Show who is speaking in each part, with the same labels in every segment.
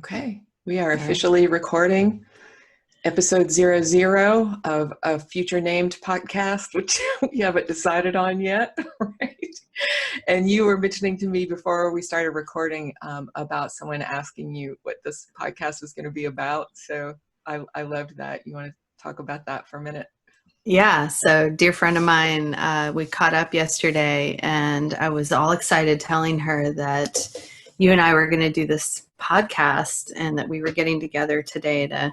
Speaker 1: Okay, we are
Speaker 2: All right.
Speaker 1: officially recording episode 00 of a future named podcast, which we haven't decided on yet, right? And you were mentioning to me before we started recording about someone asking you what this podcast was going to be about. So I loved that. You want to talk about that for a minute?
Speaker 2: Yeah. So, dear friend of mine, we caught up yesterday, and I was all excited telling her that you and I were going to do this podcast and that we were getting together today to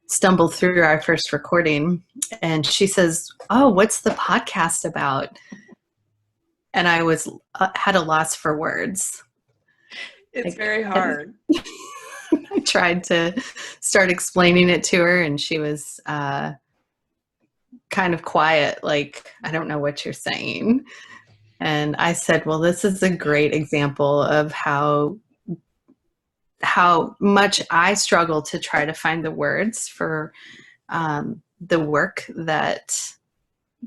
Speaker 2: stumble through our first recording. And she says, "Oh, what's the podcast about?" And I was had a loss for words.
Speaker 1: It's very hard.
Speaker 2: I tried to start explaining it to her, and she was kind of quiet, like, I don't know what you're saying. And I said, well, this is a great example of how much I struggle to try to find the words for the work that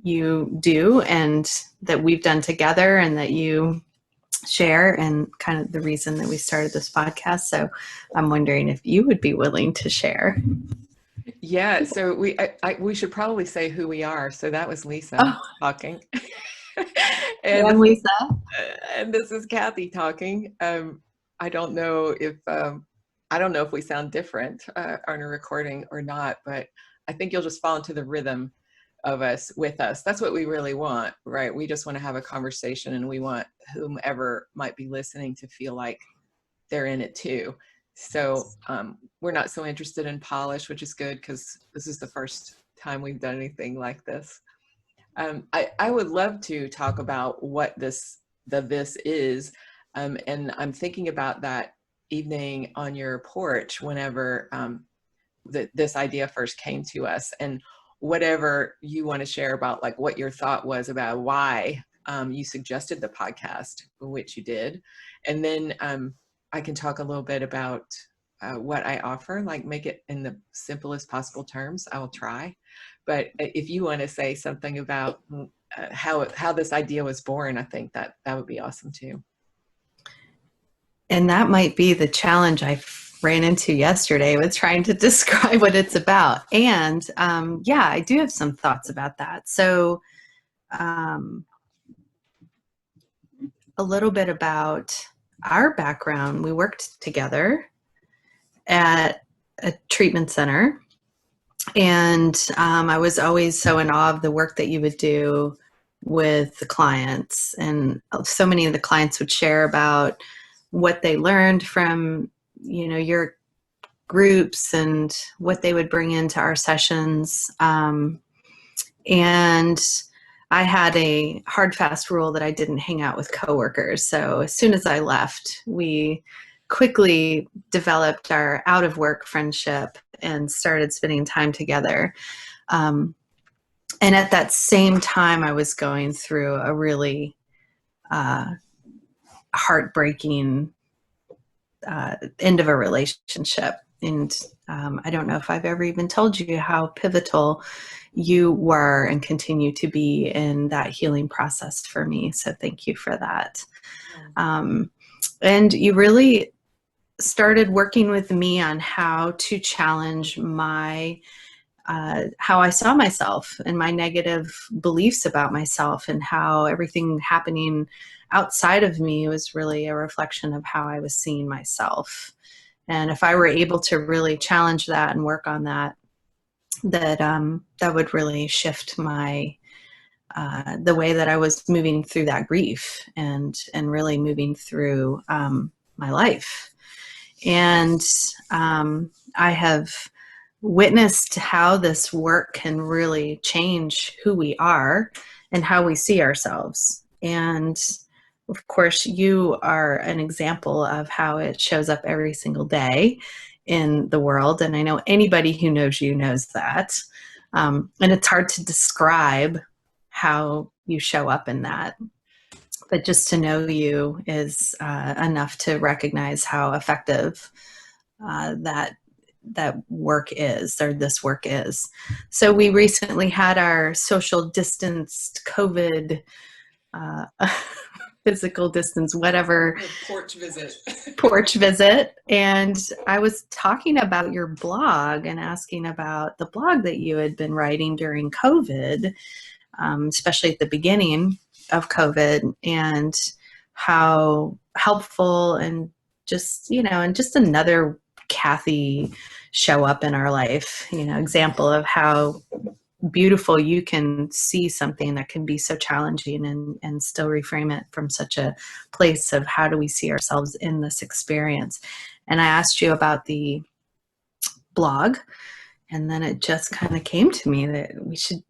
Speaker 2: you do and that we've done together and that you share, and kind of the reason that we started this podcast. So I'm wondering if you would be willing to share.
Speaker 1: Yeah, so we should probably say who we are. So that was Lisa talking.
Speaker 2: I'm Lisa.
Speaker 1: And this is Kathy talking. I don't know if we sound different on a recording or not, but I think you'll just fall into the rhythm of us with us. That's what we really want, right? We just want to have a conversation, and we want whomever might be listening to feel like they're in it too. So we're not so interested in polish, which is good because this is the first time we've done anything like this. I would love to talk about what this is, and I'm thinking about that evening on your porch whenever this idea first came to us, and whatever you want to share about, like, what your thought was about why you suggested the podcast, which you did, and then I can talk a little bit about what I offer, like make it in the simplest possible terms. I will try. But if you want to say something about how this idea was born, I think that would be awesome too.
Speaker 2: And that might be the challenge I ran into yesterday with trying to describe what it's about. And yeah, I do have some thoughts about that. So a little bit about our background. We worked together at a treatment center, and I was always so in awe of the work that you would do with the clients. And so many of the clients would share about what they learned from, your groups and what they would bring into our sessions. And I had a hard, fast rule that I didn't hang out with coworkers. So as soon as I left, we quickly developed our out of work friendship and started spending time together. And at that same time, I was going through a really heartbreaking end of a relationship. And I don't know if I've ever even told you how pivotal you were and continue to be in that healing process for me. So thank you for that. And you really started working with me on how to challenge my how I saw myself and my negative beliefs about myself, and how everything happening outside of me was really a reflection of how I was seeing myself. And if I were able to really challenge that and work on that, that would really shift my the way that I was moving through that grief and really moving through my life. And I have witnessed how this work can really change who we are and how we see ourselves. And of course, you are an example of how it shows up every single day in the world. And I know anybody who knows you knows that. And it's hard to describe how you show up in that. But just to know you is enough to recognize how effective that work is, or this work is. So we recently had our social distanced COVID physical distance, whatever,
Speaker 1: A porch visit.
Speaker 2: porch visit. And I was talking about your blog and asking about the blog that you had been writing during COVID, especially at the beginning of COVID, and how helpful and just, and just another Kathy show up in our life, example of how beautiful you can see something that can be so challenging and still reframe it from such a place of how do we see ourselves in this experience. And I asked you about the blog, and then it just kind of came to me that we should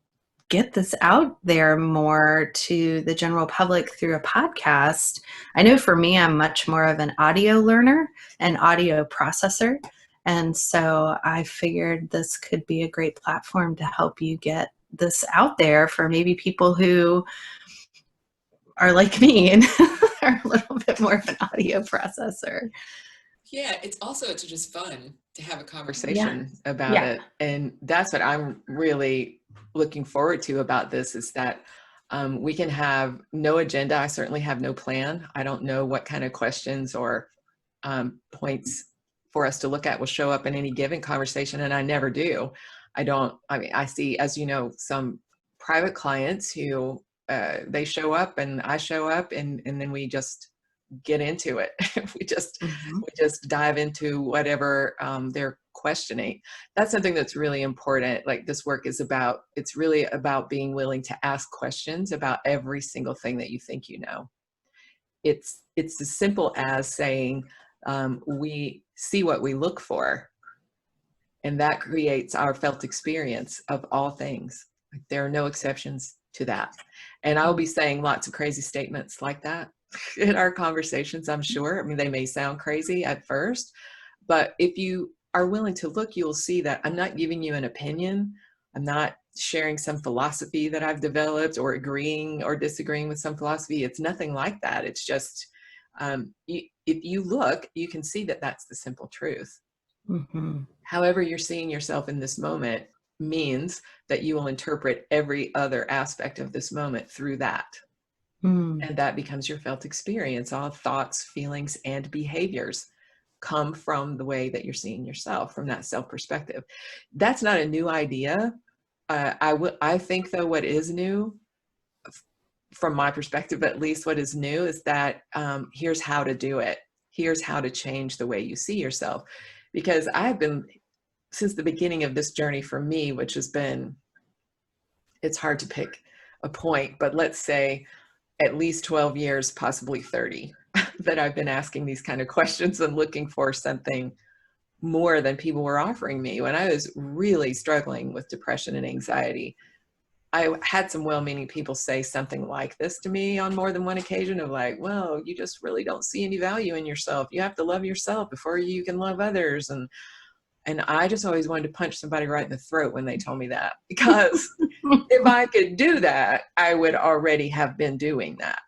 Speaker 2: get this out there more to the general public through a podcast. I know for me, I'm much more of an audio learner and audio processor. And so I figured this could be a great platform to help you get this out there for maybe people who are like me and are a little bit more of an audio processor.
Speaker 1: Yeah, it's just fun to have a conversation about
Speaker 2: Yeah.
Speaker 1: it. And that's what I'm really looking forward to about this, is that we can have no agenda. I certainly have no plan. I don't know what kind of questions or points for us to look at will show up in any given conversation. And I never do. I see, as you know, some private clients who they show up and I show up and then we just get into it. we just dive into whatever they're questioning. That's something that's really important. Like, this work is about, it's really about being willing to ask questions about every single thing that you think you know. It's as simple as saying, we see what we look for, and that creates our felt experience of all things. There are no exceptions to that. And I'll be saying lots of crazy statements like that in our conversations, I'm sure. I mean, they may sound crazy at first, but if you are willing to look, you'll see that I'm not giving you an opinion. I'm not sharing some philosophy that I've developed or agreeing or disagreeing with some philosophy. It's nothing like that. It's just, if you look, you can see that that's the simple truth.
Speaker 2: Mm-hmm.
Speaker 1: However you're seeing yourself in this moment means that you will interpret every other aspect of this moment through that. And that becomes your felt experience. All thoughts, feelings, and behaviors come from the way that you're seeing yourself, from that self perspective. That's not a new idea. I think, though, what is new, from my perspective at least, what is new is that here's how to do it. Here's how to change the way you see yourself. Because I've been, since the beginning of this journey for me, which has been, it's hard to pick a point, but let's say at least 12 years, possibly 30, that I've been asking these kind of questions and looking for something more than people were offering me. When I was really struggling with depression and anxiety, I had some well-meaning people say something like this to me on more than one occasion, of like, well, you just really don't see any value in yourself. You have to love yourself before you can love others. And I just always wanted to punch somebody right in the throat when they told me that, because if I could do that, I would already have been doing that.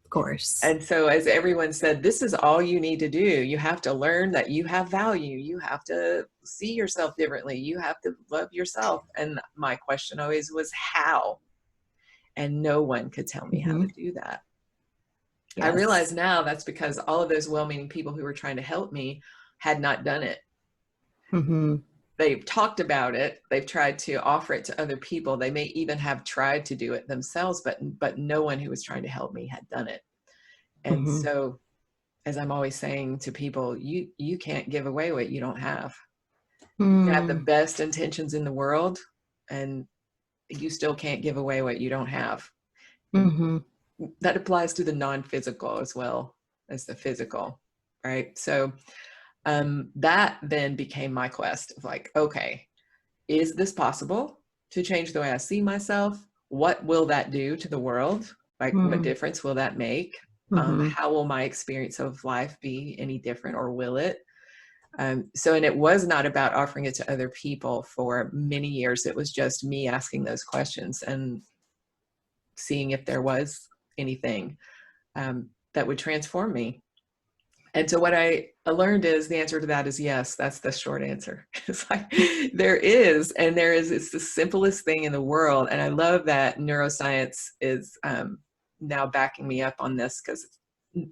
Speaker 2: Of course.
Speaker 1: And so, as everyone said, this is all you need to do. You have to learn that you have value. You have to see yourself differently. You have to love yourself. And my question always was, how? And no one could tell me how to do that. Yes. I realize now that's because all of those well-meaning people who were trying to help me had not done it.
Speaker 2: Mm-hmm.
Speaker 1: They've talked about it. They've tried to offer it to other people. They may even have tried to do it themselves, but no one who was trying to help me had done it. And so, as I'm always saying to people, you can't give away what you don't have. You have the best intentions in the world, and you still can't give away what you don't have. That applies to the non-physical as well as the physical, right? So that then became my quest of like, okay, is this possible to change the way I see myself? What will that do to the world? Like, what difference will that make? How will my experience of life be any different, or will it? And it was not about offering it to other people for many years. It was just me asking those questions and seeing if there was anything that would transform me. And so what I learned is the answer to that is yes. That's the short answer. It's like there is, and there is, it's the simplest thing in the world. And I love that neuroscience is now backing me up on this, because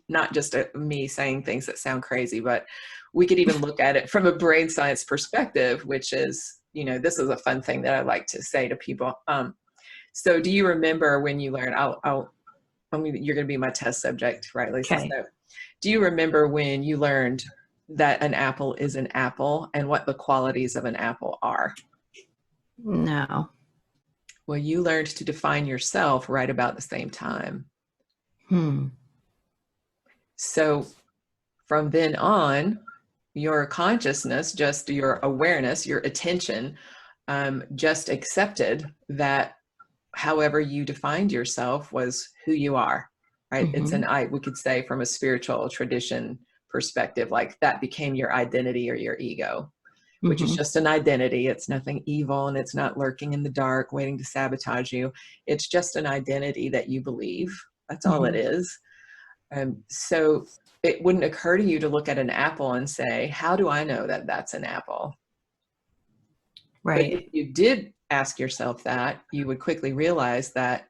Speaker 1: not just me saying things that sound crazy, but we could even look at it from a brain science perspective, which is, this is a fun thing that I like to say to people. So do you remember when you learned, you're going to be my test subject, right, Lisa?
Speaker 2: Okay.
Speaker 1: So do you remember when you learned that an apple is an apple and what the qualities of an apple are?
Speaker 2: No.
Speaker 1: Well, you learned to define yourself right about the same time. So from then on, your consciousness, just your awareness, your attention, just accepted that however you defined yourself was who you are, right?
Speaker 2: Mm-hmm.
Speaker 1: We could say from a spiritual tradition perspective, like that became your identity or your ego, which is
Speaker 2: Mm-hmm.
Speaker 1: just an identity. It's nothing evil, and it's not lurking in the dark waiting to sabotage you. It's just an identity that you believe. That's all it is. So it wouldn't occur to you to look at an apple and say, how do I know that that's an apple?
Speaker 2: Right.
Speaker 1: But if you did ask yourself that, you would quickly realize that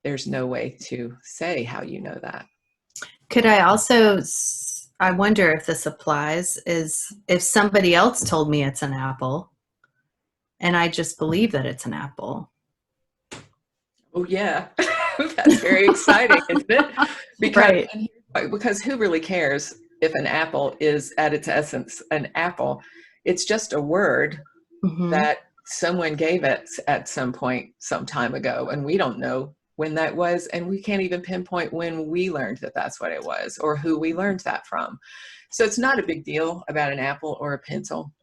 Speaker 1: there's no way to say how you know that.
Speaker 2: Could I also, I wonder if this applies, is if somebody else told me it's an apple and I just believe that it's an apple.
Speaker 1: Oh, yeah. That's very exciting, isn't it?
Speaker 2: Right.
Speaker 1: Because who really cares if an apple is at its essence an apple? It's just a word that someone gave it at some point, some time ago, and we don't know when that was, and we can't even pinpoint when we learned that that's what it was or who we learned that from. So it's not a big deal about an apple or a pencil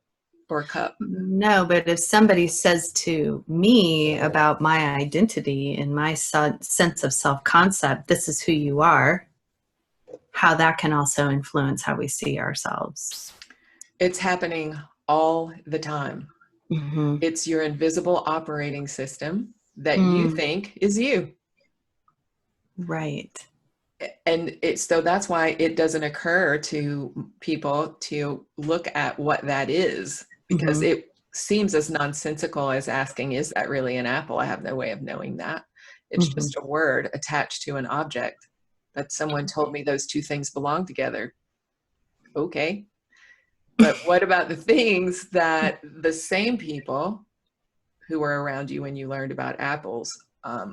Speaker 1: or a cup.
Speaker 2: No, but if somebody says to me about my identity and my sense of self-concept, this is who you are, how that can also influence how we see ourselves.
Speaker 1: It's happening all the time. It's your invisible operating system that you think is you.
Speaker 2: Right.
Speaker 1: And so that's why it doesn't occur to people to look at what that is, because it seems as nonsensical as asking, is that really an apple? I have no way of knowing that. It's just a word attached to an object that someone told me those two things belong together. Okay. But what about the things that the same people who were around you when you learned about apples,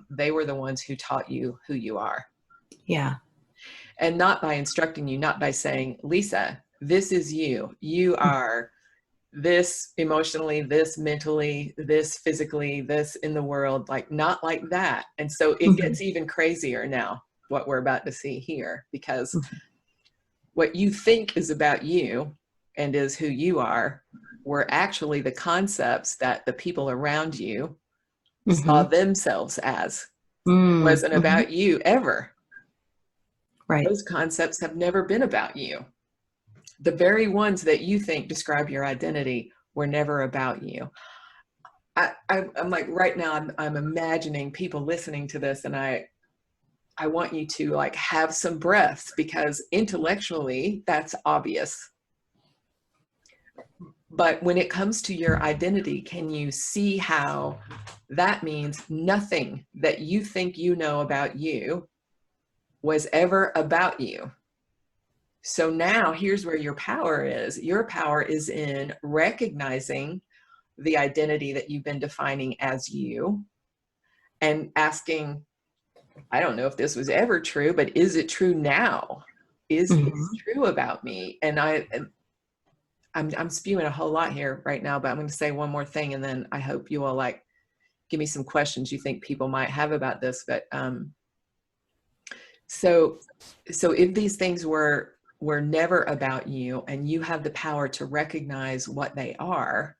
Speaker 1: they were the ones who taught you who you are?
Speaker 2: Yeah.
Speaker 1: And not by instructing you, not by saying, Lisa, this is you. You are this emotionally, this mentally, this physically, this in the world, like not like that. And so it gets even crazier now, what we're about to see here, because what you think is about you and is who you are were actually the concepts that the people around you saw themselves as. It wasn't about you ever.
Speaker 2: Right.
Speaker 1: Those concepts have never been about you. The very ones that you think describe your identity were never about you. I'm like, right now, I'm imagining people listening to this, and I want you to like have some breaths, because intellectually that's obvious. But when it comes to your identity, can you see how that means nothing that you think you know about you was ever about you? So now here's where your power is. Your power is in recognizing the identity that you've been defining as you and asking, I don't know if this was ever true, but is it true now? Is this true about me? And I'm spewing a whole lot here right now, but I'm going to say one more thing, and then I hope you will like give me some questions you think people might have about this. But so if these things were never about you, and you have the power to recognize what they are,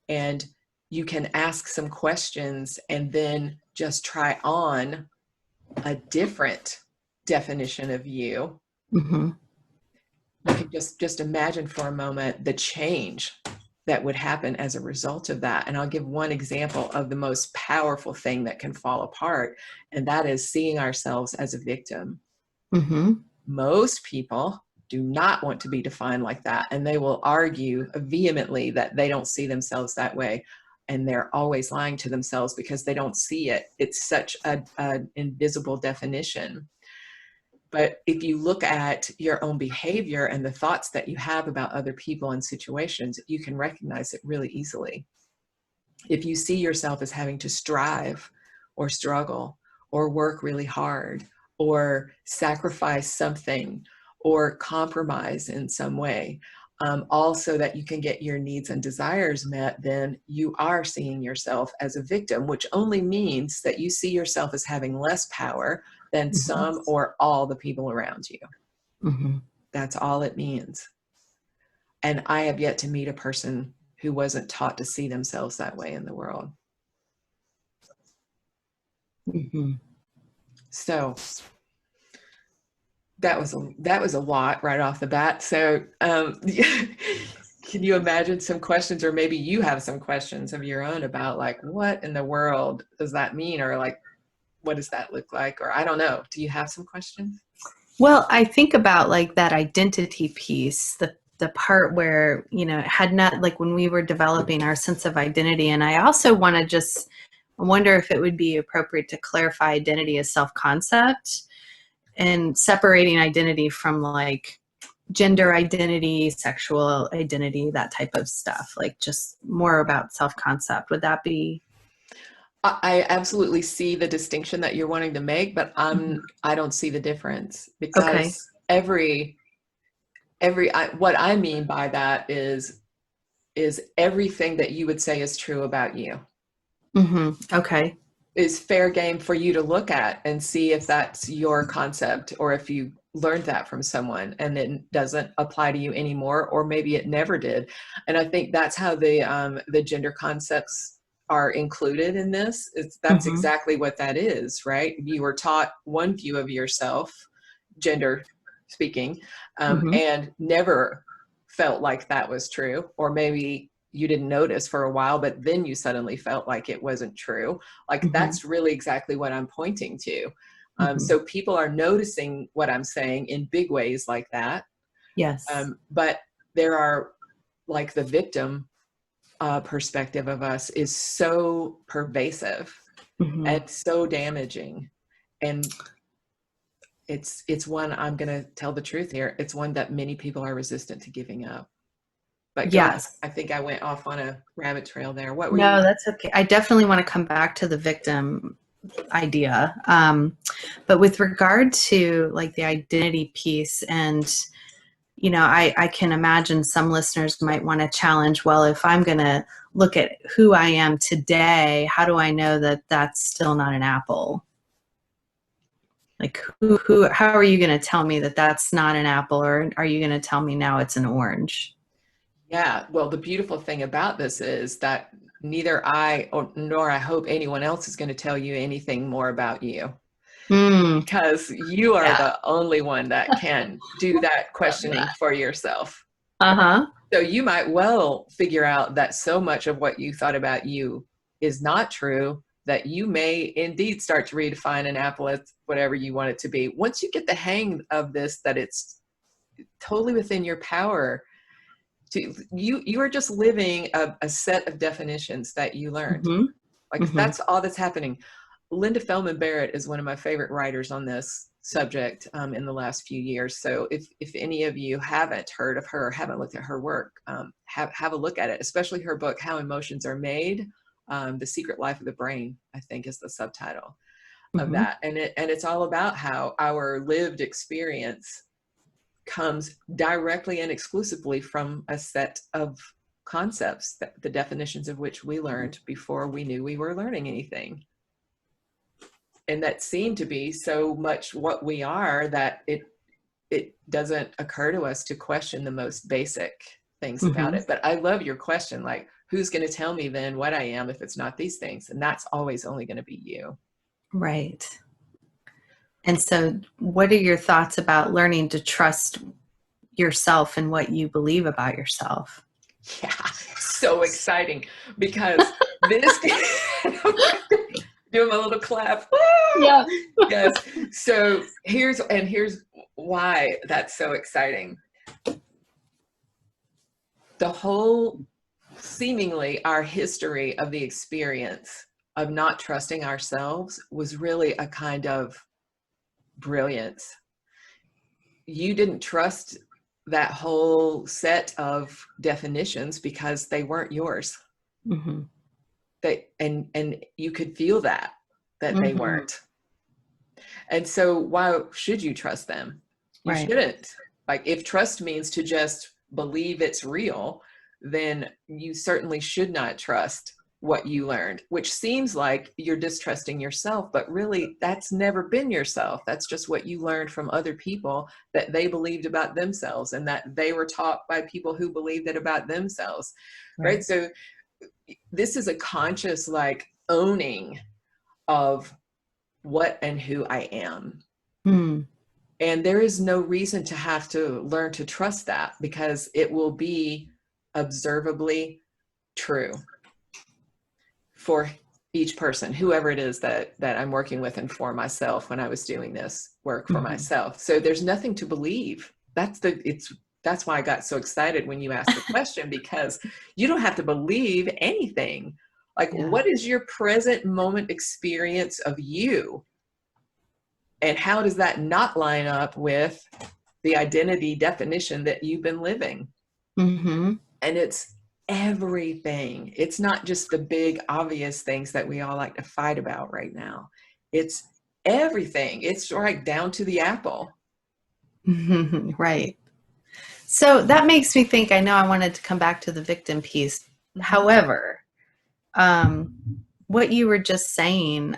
Speaker 1: and you can ask some questions and then just try on a different definition of you. You can just imagine for a moment the change that would happen as a result of that. And I'll give one example of the most powerful thing that can fall apart, and that is seeing ourselves as a victim. Most people do not want to be defined like that, and they will argue vehemently that they don't see themselves that way. and they're always lying to themselves because they don't see it. It's such an invisible definition. But if you look at your own behavior and the thoughts that you have about other people and situations, you can recognize it really easily. If you see yourself as having to strive or struggle or work really hard or sacrifice something or compromise in some way, all so that you can get your needs and desires met, then you are seeing yourself as a victim, which only means that you see yourself as having less power than some or all the people around you.
Speaker 2: Mm-hmm.
Speaker 1: That's all it means. And I have yet to meet a person who wasn't taught to see themselves that way in the world.
Speaker 2: Mm-hmm.
Speaker 1: So that was a lot right off the bat. So can you imagine some questions, or maybe you have some questions of your own about like, what in the world does that mean? Or like, what does that look like? Or I don't know. Do you have some questions?
Speaker 2: Well, I think about like that identity piece, the part where, you know, it had not, like when we were developing our sense of identity. And I also want to just wonder if it would be appropriate to clarify identity as self-concept and separating identity from like gender identity, sexual identity, that type of stuff, like just more about self-concept. Would that be?
Speaker 1: I absolutely see the distinction that you're wanting to make, but I don't see the difference,
Speaker 2: Okay.
Speaker 1: because what I mean by that is everything that you would say is true about you.
Speaker 2: Mm-hmm. Okay.
Speaker 1: Is fair game for you to look at and see if that's your concept, or if you learned that from someone and it doesn't apply to you anymore, or maybe it never did. And I think that's how the gender concepts are included in this. That's
Speaker 2: Mm-hmm.
Speaker 1: exactly what that is, right? You were taught one view of yourself, gender speaking,
Speaker 2: Mm-hmm.
Speaker 1: and never felt like that was true, or maybe you didn't notice for a while, but then you suddenly felt like it wasn't true. Like
Speaker 2: Mm-hmm.
Speaker 1: that's really exactly what I'm pointing to.
Speaker 2: Mm-hmm.
Speaker 1: So people are noticing what I'm saying in big ways like that.
Speaker 2: Yes.
Speaker 1: But there are, like, the victim perspective of us is so pervasive
Speaker 2: Mm-hmm.
Speaker 1: and so damaging. And it's one, I'm going to tell the truth here, it's one that many people are resistant to giving up. But go ahead.
Speaker 2: Yes.
Speaker 1: I think I went off on a rabbit trail there. What were
Speaker 2: No,
Speaker 1: you?
Speaker 2: that's okay. I definitely want to come back to the victim idea. But with regard to like the identity piece, and, you know, I can imagine some listeners might want to challenge, well, if I'm going to look at who I am today, how do I know that that's still not an apple? Like how are you going to tell me that that's not an apple, or are you going to tell me now it's an orange?
Speaker 1: Yeah, well, the beautiful thing about this is that neither I nor I hope anyone else is going to tell you anything more about you,
Speaker 2: Mm,
Speaker 1: because you are
Speaker 2: yeah.
Speaker 1: the only one that can do that questioning for yourself.
Speaker 2: Uh-huh.
Speaker 1: So you might well figure out that so much of what you thought about you is not true, that you may indeed start to redefine an apple as whatever you want it to be. Once you get the hang of this, that it's totally within your power to, you are just living a set of definitions that you learned.
Speaker 2: Mm-hmm.
Speaker 1: Like
Speaker 2: Mm-hmm.
Speaker 1: that's all that's happening. Linda Feldman Barrett is one of my favorite writers on this subject in the last few years. So if any of you haven't heard of her, haven't looked at her work, have a look at it, especially her book, How Emotions Are Made, The Secret Life of the Brain, I think is the subtitle of
Speaker 2: Mm-hmm.
Speaker 1: that. And it's all about how our lived experience comes directly and exclusively from a set of concepts, that the definitions of which we learned before we knew we were learning anything. And that seem to be so much what we are that it doesn't occur to us to question the most basic things about it. But I love your question, like, who's going to tell me then what I am if it's not these things? And that's always only going to be you.
Speaker 2: Right. And so what are your thoughts about learning to trust yourself and what you believe about yourself?
Speaker 1: Yeah, so exciting, because this do a little clap.
Speaker 2: Yeah.
Speaker 1: Yes. So here's why that's so exciting. The whole seemingly our history of the experience of not trusting ourselves was really a kind of brilliance. You didn't trust that whole set of definitions because they weren't yours.
Speaker 2: Mm-hmm.
Speaker 1: And you could feel that they
Speaker 2: Mm-hmm.
Speaker 1: weren't. And so why should you trust them? You
Speaker 2: Right.
Speaker 1: shouldn't. Like, if trust means to just believe it's real, then you certainly should not trust what you learned, which seems like you're distrusting yourself, but really that's never been yourself. That's just what you learned from other people that they believed about themselves, and that they were taught by people who believed it about themselves. Right. So this is a conscious, like, owning of what and who I am.
Speaker 2: Mm.
Speaker 1: And there is no reason to have to learn to trust that, because it will be observably true for each person, whoever it is that I'm working with, and for myself when I was doing this work for myself. So there's nothing to believe. That's why I got so excited when you asked the question, because you don't have to believe anything. Like, what is your present moment experience of you? And how does that not line up with the identity definition that you've been living?
Speaker 2: Mm-hmm.
Speaker 1: And it's everything. It's not just the big obvious things that we all like to fight about right now. It's everything. It's right down to the apple.
Speaker 2: Mm-hmm. Right. So that makes me think, I know I wanted to come back to the victim piece.
Speaker 1: Mm-hmm.
Speaker 2: However, what you were just saying,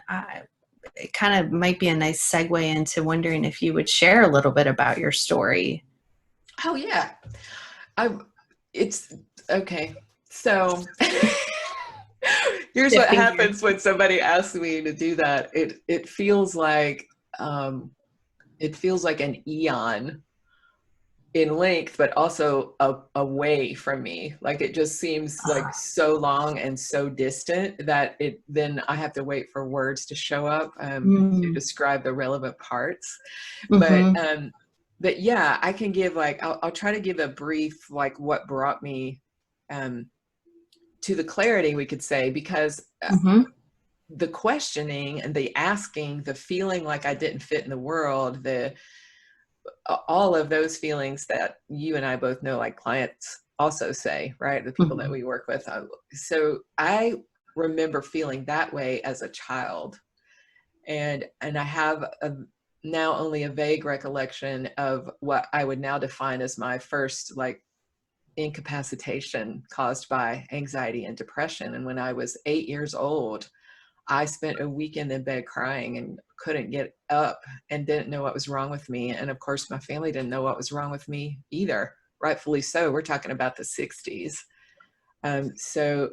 Speaker 2: it kind of might be a nice segue into wondering if you would share a little bit about your story.
Speaker 1: Oh yeah. It's okay. So here's what happens when somebody asks me to do that. It feels like an eon in length, but also away from me. Like, it just seems like so long and so distant that then I have to wait for words to show up to describe the relevant parts.
Speaker 2: Mm-hmm.
Speaker 1: But yeah, I can give, like, I'll try to give a brief, like, what brought me to the clarity, we could say, because the questioning and the asking, the feeling like I didn't fit in the world, all of those feelings that you and I both know, like, clients also say, right? The people that we work with. So I remember feeling that way as a child. And I have now only a vague recollection of what I would now define as my first, like, incapacitation caused by anxiety and depression. And when I was 8 years old, I spent a weekend in bed crying and couldn't get up and didn't know what was wrong with me. And of course, my family didn't know what was wrong with me either. Rightfully so. We're talking about the 60s. So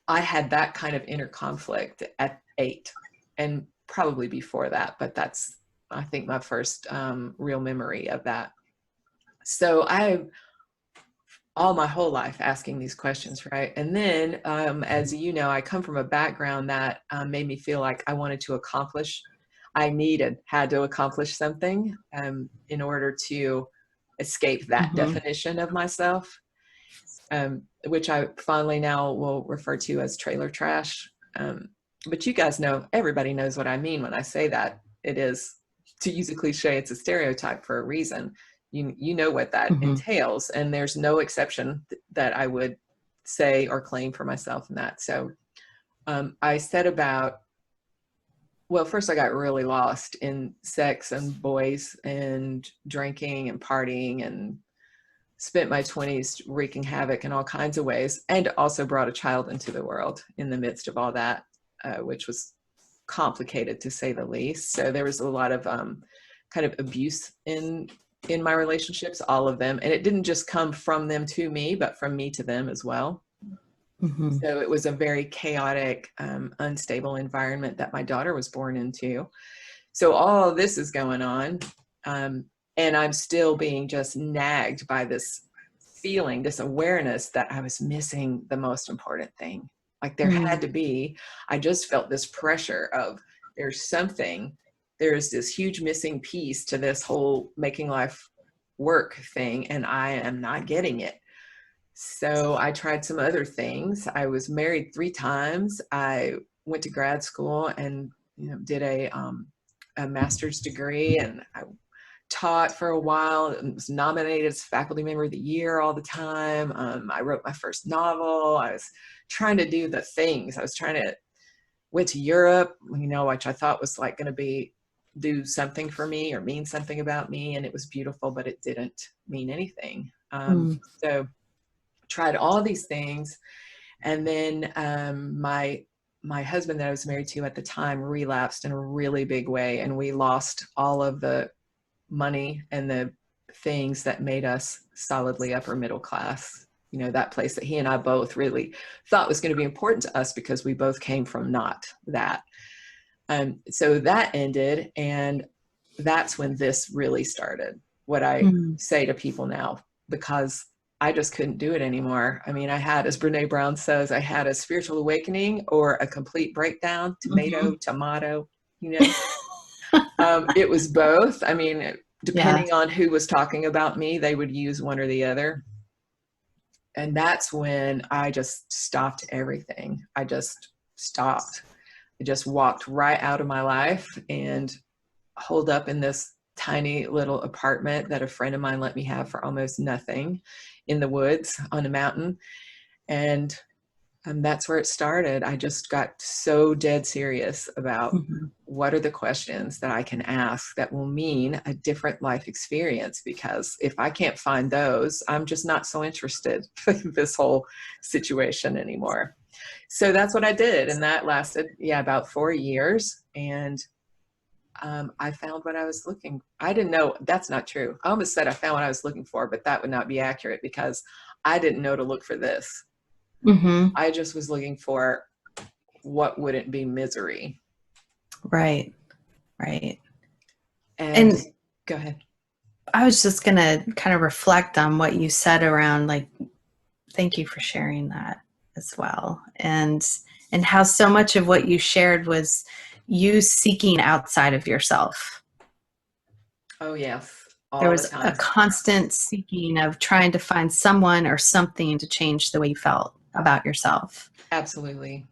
Speaker 1: I had that kind of inner conflict at 8, and probably before that, but that's, I think, my first real memory of that. So all my whole life asking these questions, right? And then, as you know, I come from a background that made me feel like I wanted to accomplish, had to accomplish something in order to escape that definition of myself, which I fondly now will refer to as trailer trash. But you guys know, everybody knows what I mean when I say that. It is, to use a cliche, it's a stereotype for a reason. You know what that entails, and there's no exception that I would say or claim for myself in that. So I set about, well, first I got really lost in sex and boys and drinking and partying, and spent my 20s wreaking havoc in all kinds of ways, and also brought a child into the world in the midst of all that, which was complicated, to say the least. So there was a lot of kind of abuse in my relationships, all of them. And it didn't just come from them to me, but from me to them as well. So it was a very chaotic, unstable environment that my daughter was born into. So all of this is going on. And I'm still being just nagged by this feeling, this awareness that I was missing the most important thing. Like, there had to be, I just felt this pressure of, there's this huge missing piece to this whole making life work thing, and I am not getting it. So I tried some other things. I was married 3 times. I went to grad school and did a master's degree, and I taught for a while and was nominated as faculty member of the year all the time. I wrote my first novel. I was trying to do the things. Went to Europe, which I thought was like going to do something for me or mean something about me. And it was beautiful, but it didn't mean anything. So tried all these things. And then my husband that I was married to at the time relapsed in a really big way. And we lost all of the money and the things that made us solidly upper middle class. That place that he and I both really thought was going to be important to us because we both came from not that. So that ended, and that's when this really started, what I say to people now, because I just couldn't do it anymore. I mean, I had, as Brene Brown says, I had a spiritual awakening or a complete breakdown, tomato, it was both. I mean, depending on who was talking about me, they would use one or the other. And that's when I just stopped everything. I just stopped. I just walked right out of my life and holed up in this tiny little apartment that a friend of mine let me have for almost nothing in the woods on a mountain. And that's where it started. I just got so dead serious about what are the questions that I can ask that will mean a different life experience, because if I can't find those, I'm just not so interested in this whole situation anymore. So that's what I did. And that lasted, about 4 years. And I found what I was looking. I didn't know. That's not true. I almost said I found what I was looking for, but that would not be accurate because I didn't know to look for this. I just was looking for what wouldn't be misery.
Speaker 2: Right.
Speaker 1: And go ahead.
Speaker 2: I was just going to kind of reflect on what you said around, like, thank you for sharing that as well. And how so much of what you shared was you seeking outside of yourself.
Speaker 1: Oh, yes.
Speaker 2: There was a constant seeking of trying to find someone or something to change the way you felt about yourself.
Speaker 1: Absolutely.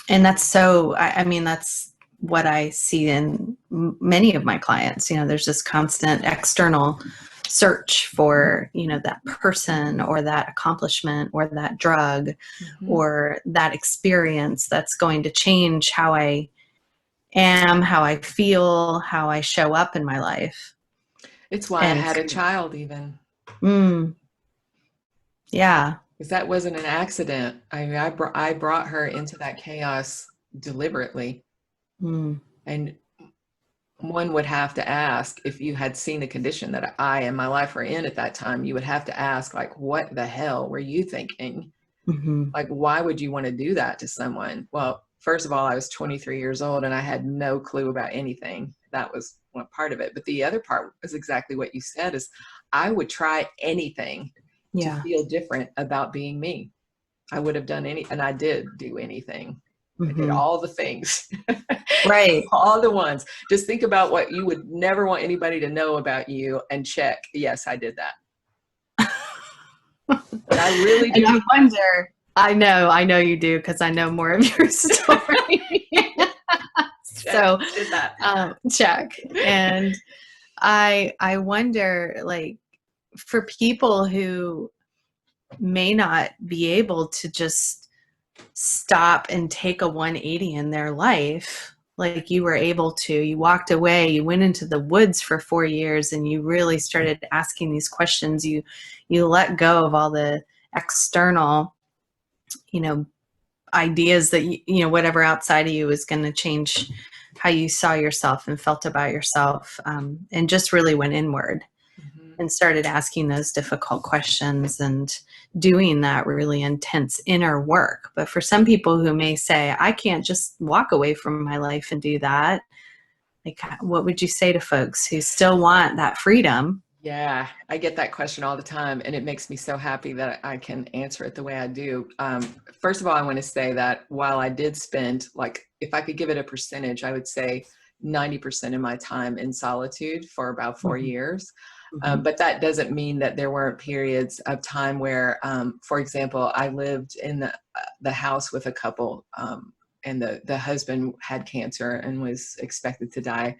Speaker 2: And that's so, I mean, that's what I see in many of my clients. There's this constant external search for, that person or that accomplishment or that drug or that experience that's going to change how I am, how I feel, how I show up in my life.
Speaker 1: It's why I had a child even.
Speaker 2: Yeah.
Speaker 1: Because that wasn't an accident. I mean, I brought her into that chaos deliberately. And one would have to ask, if you had seen the condition that I and my life were in at that time, you would have to ask, like, what the hell were you thinking? Like, why would you want to do that to someone? Well, first of all, I was 23 years old and I had no clue about anything. That was one part of it. But the other part was exactly what you said, is I would try anything to feel different about being me. I would have done and I did do anything. I did all the things.
Speaker 2: Right.
Speaker 1: All the ones. Just think about what you would never want anybody to know about you and check. Yes, I did that. But I really do.
Speaker 2: And I wonder, I know you do, because I know more of your story. So check. And I wonder, like, for people who may not be able to just stop and take a 180 in their life, like you were able to, you walked away, you went into the woods for 4 years and you really started asking these questions. You let go of all the external, ideas that, whatever outside of you is going to change how you saw yourself and felt about yourself, and just really went inward and started asking those difficult questions and doing that really intense inner work. But for some people who may say, I can't just walk away from my life and do that, like, what would you say to folks who still want that freedom?
Speaker 1: Yeah, I get that question all the time, and it makes me so happy that I can answer it the way I do. First of all, I want to say that while I did spend, like, if I could give it a percentage, I would say 90% of my time in solitude for about 4 years.
Speaker 2: Mhm.
Speaker 1: But that doesn't mean that there weren't periods of time where, for example, I lived in the house with a couple, and the husband had cancer and was expected to die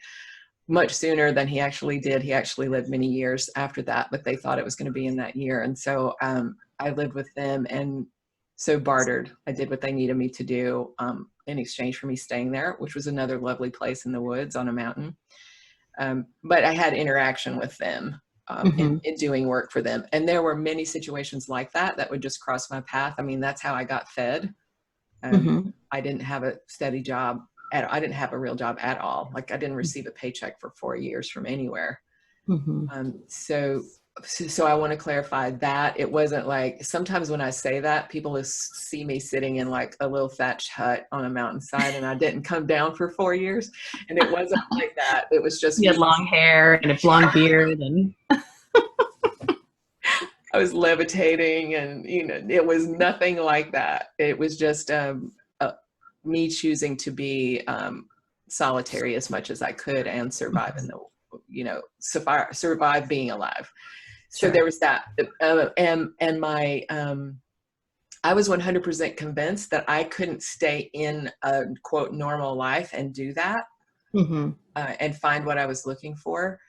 Speaker 1: much sooner than he actually did. He actually lived many years after that, but they thought it was going to be in that year. And so I lived with them and so bartered. I did what they needed me to do in exchange for me staying there, which was another lovely place in the woods on a mountain. But I had interaction with them
Speaker 2: Mhm.
Speaker 1: in doing work for them. And there were many situations like that that would just cross my path. I mean, that's how I got fed.
Speaker 2: Mhm.
Speaker 1: I didn't have a steady job. I didn't have a real job at all. Like I didn't receive a paycheck for 4 years from anywhere.
Speaker 2: Mhm.
Speaker 1: So I want to clarify that it wasn't like, sometimes when I say that, people just see me sitting in like a little thatched hut on a mountainside and I didn't come down for 4 years. And it wasn't like that. It was just
Speaker 2: You had
Speaker 1: me.
Speaker 2: long hair and a blonde beard, and
Speaker 1: I was levitating and, it was nothing like that. It was just me choosing to be solitary as much as I could and survive in the, survive being alive. So
Speaker 2: sure.
Speaker 1: there was that. And my, I was 100% convinced that I couldn't stay in a quote normal life and do that
Speaker 2: Mhm.
Speaker 1: and find what I was looking for.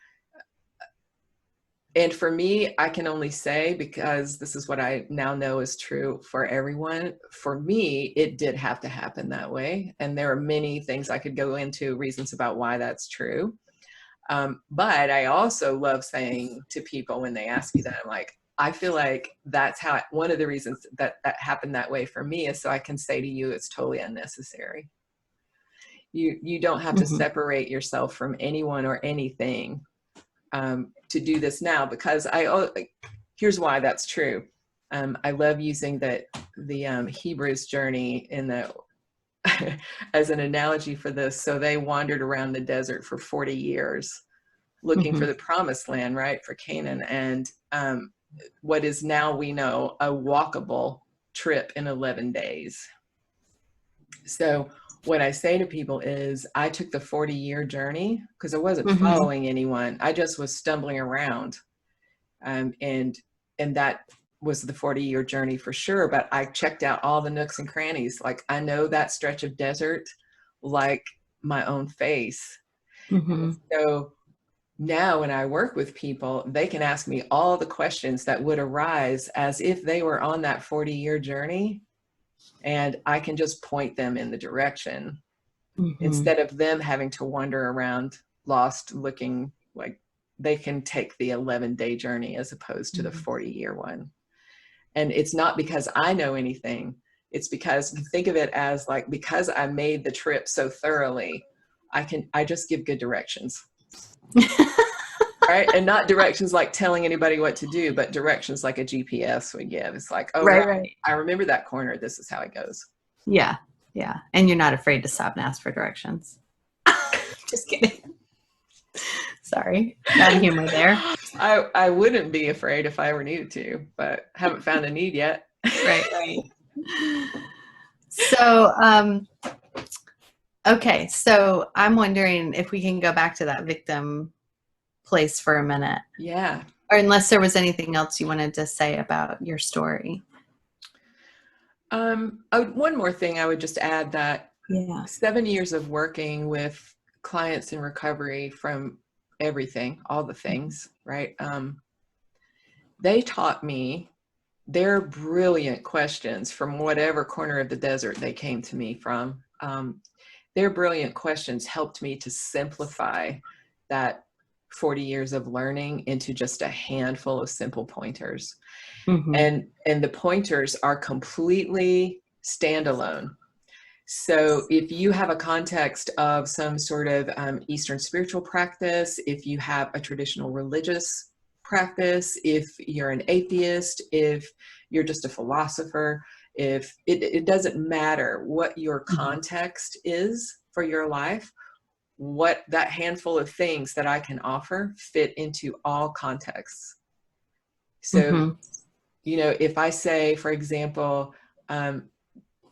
Speaker 1: And for me, I can only say, because this is what I now know is true for everyone, for me, it did have to happen that way. And there are many things I could go into, reasons about why that's true. But I also love saying to people when they ask me that, I'm like, I feel like that's how, one of the reasons that happened that way for me is so I can say to you, it's totally unnecessary. You don't have to
Speaker 2: Mhm.
Speaker 1: separate yourself from anyone or anything to do this now, because here's why that's true. I love using the Hebrews journey in the as an analogy for this. So they wandered around the desert for 40 years looking for
Speaker 2: Mhm.
Speaker 1: the promised land, right, for Canaan, and what is now, we know, a walkable trip in 11 days. So what I say to people is, I took the 40-year journey because I wasn't
Speaker 2: Mhm.
Speaker 1: following anyone. I just was stumbling around. And that was the 40-year journey for sure. But I checked out all the nooks and crannies. Like I know that stretch of desert like my own face. And
Speaker 2: Mhm.
Speaker 1: so now when I work with people, they can ask me all the questions that would arise as if they were on that 40-year journey. And I can just point them in the direction
Speaker 2: Mhm.
Speaker 1: instead of them having to wander around lost looking. Like they can take the 11-day journey as opposed to the
Speaker 2: Mhm.
Speaker 1: 40-year one. And it's not because I know anything. It's because, think of it as like, because I made the trip so thoroughly, I just give good directions. Right. And not directions like telling anybody what to do, but directions like a GPS would give. It's like, oh,
Speaker 2: Right,
Speaker 1: right,
Speaker 2: right.
Speaker 1: I remember that corner. This is how it goes.
Speaker 2: Yeah. Yeah. And you're not afraid to stop and ask for directions. Just kidding. Sorry. Bad humor there.
Speaker 1: I wouldn't be afraid if I ever needed to, but haven't found a need yet.
Speaker 2: Right, right. So, okay. So I'm wondering if we can go back to that victim place for a minute,
Speaker 1: Yeah.
Speaker 2: or unless there was anything else you wanted to say about your story.
Speaker 1: One more thing I would just add, that
Speaker 2: Yeah.
Speaker 1: 7 years of working with clients in recovery from everything, all the things, right? They taught me their brilliant questions from whatever corner of the desert they came to me from. Their brilliant questions helped me to simplify that 40 years of learning into just a handful of simple pointers.
Speaker 2: Mm-hmm.
Speaker 1: And the pointers are completely standalone. So if you have a context of some sort of Eastern spiritual practice, if you have a traditional religious practice, if you're an atheist, if you're just a philosopher, if it doesn't matter what your
Speaker 2: Mm-hmm.
Speaker 1: context is for your life, what that handful of things that I can offer fit into all contexts. So,
Speaker 2: Mm-hmm.
Speaker 1: if I say, for example,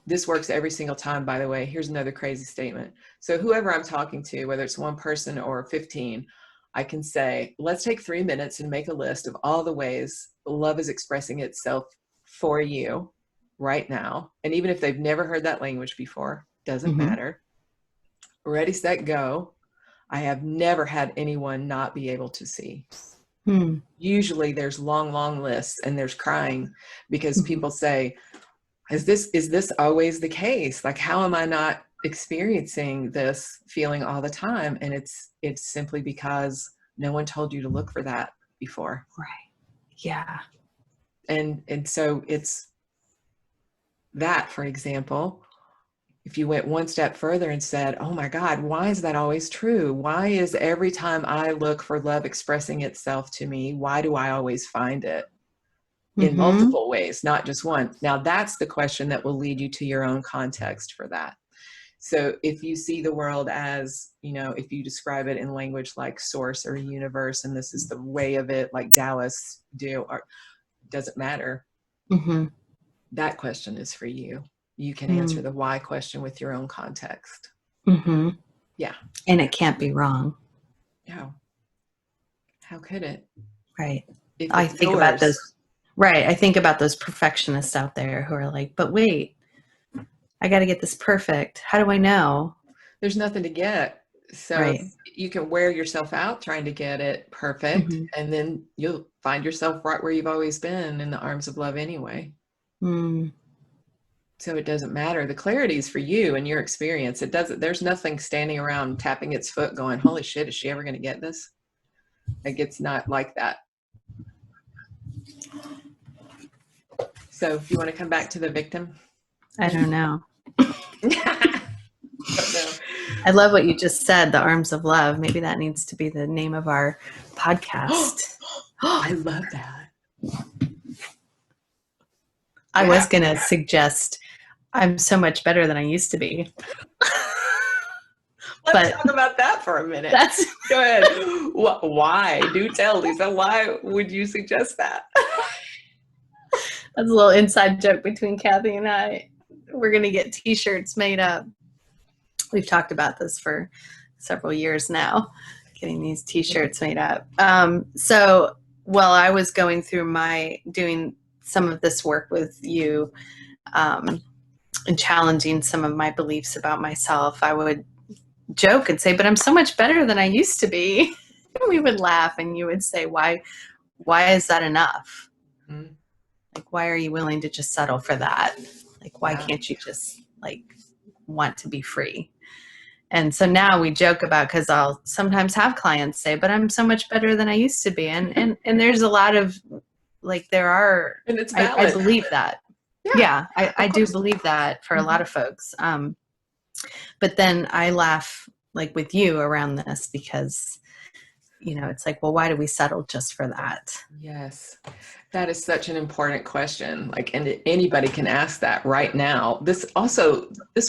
Speaker 1: this works every single time, by the way. Here's another crazy statement. So whoever I'm talking to, whether it's one person or 15, I can say, let's take 3 minutes and make a list of all the ways love is expressing itself for you right now. And even if they've never heard that language before, doesn't matter. Ready, set, go. I have never had anyone not be able to see. Usually there's long, long lists and there's crying because people say, is this always the case? Like, how am I not experiencing this feeling all the time? And it's simply because no one told you to look for that before.
Speaker 2: Right. Yeah.
Speaker 1: And so it's that, for example, if you went one step further and said, oh my God, why is that always true? Why is every time I look for love expressing itself to me, why do I always find it? In multiple ways, not just one. Now that's the question that will lead you to your own context for that. So if you see the world as, if you describe it in language like source or universe, and this is the way of it, like Taoists do, or doesn't matter. That question is for you. You can answer the why question with your own context. Yeah.
Speaker 2: And it can't be wrong.
Speaker 1: No. How could it?
Speaker 2: Right. I think about those. Right. I think about those perfectionists out there who are like, but wait, I got to get this perfect. How do I know?
Speaker 1: There's nothing to get. So you can wear yourself out trying to get it perfect. And then you'll find yourself right where you've always been, in the arms of love anyway. So it doesn't matter. The clarity is for you and your experience. There's nothing standing around tapping its foot going, holy shit, is she ever going to get this? Like, it's not like that. So if you want to come back to the victim?
Speaker 2: I don't know. I love what you just said, the arms of love. Maybe that needs to be the name of our podcast.
Speaker 1: I love that.
Speaker 2: I was going to suggest, I'm so much better than I used to be.
Speaker 1: Let's talk about that for a minute. Go ahead. Why? Do tell, Lisa. Why would you suggest that?
Speaker 2: That's a little inside joke between Kathy and I. We're going to get t-shirts made up. We've talked about this for several years now, getting these t-shirts made up. So while I was going through doing some of this work with you and challenging some of my beliefs about myself, I would joke and say, but I'm so much better than I used to be. And we would laugh and you would say, why is that enough? Like, why are you willing to just settle for that? Like, why can't you just want to be free? And so now we joke about, because I'll sometimes have clients say, but I'm so much better than I used to be. And there's a lot of and it's valid. I believe that. Yeah, I do believe that for a lot of folks. But then I laugh with you around this because, it's like, well, why do we settle just for that?
Speaker 1: Yes. That is such an important question. And anybody can ask that right now. This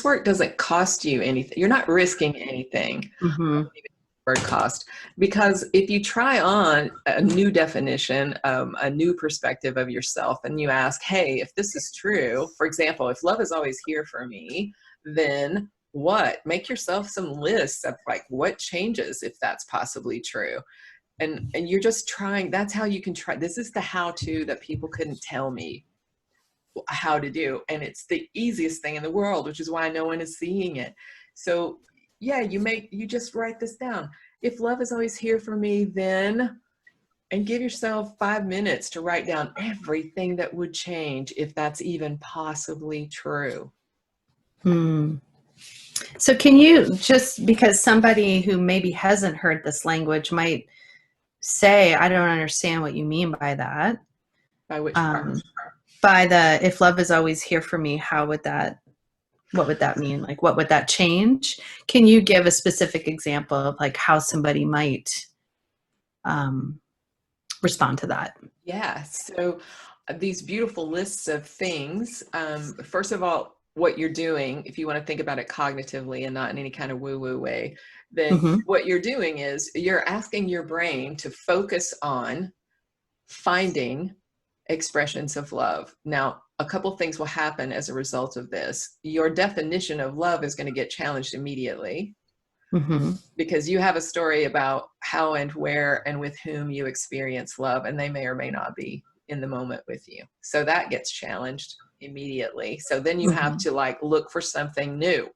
Speaker 1: work doesn't cost you anything. You're not risking anything. Word cost, because if you try on a new definition, a new perspective of yourself, and you ask, hey, if this is true, for example, if love is always here for me, then what? Make yourself some lists of what changes if that's possibly true. And you're just trying. That's how you can try. This is the how-to that people couldn't tell me how to do. And it's the easiest thing in the world, which is why no one is seeing it. So yeah, you just write this down. If love is always here for me, then, and give yourself 5 minutes to write down everything that would change if that's even possibly true.
Speaker 2: So can you, just because somebody who maybe hasn't heard this language might say, I don't understand what you mean by that.
Speaker 1: By which part?
Speaker 2: By the, if love is always here for me, what would that mean? What would that change? Can you give a specific example of how somebody might respond to that?
Speaker 1: Yeah. So these beautiful lists of things, first of all, what you're doing, if you want to think about it cognitively and not in any kind of woo-woo way, then what you're doing is you're asking your brain to focus on finding expressions of love. Now, a couple things will happen as a result of this. Your definition of love is going to get challenged immediately.
Speaker 2: Mm-hmm.
Speaker 1: because you have a story about how and where and with whom you experience love, and they may or may not be in the moment with you. So that gets challenged immediately. So then you have
Speaker 2: Mm-hmm.
Speaker 1: to like look for something new.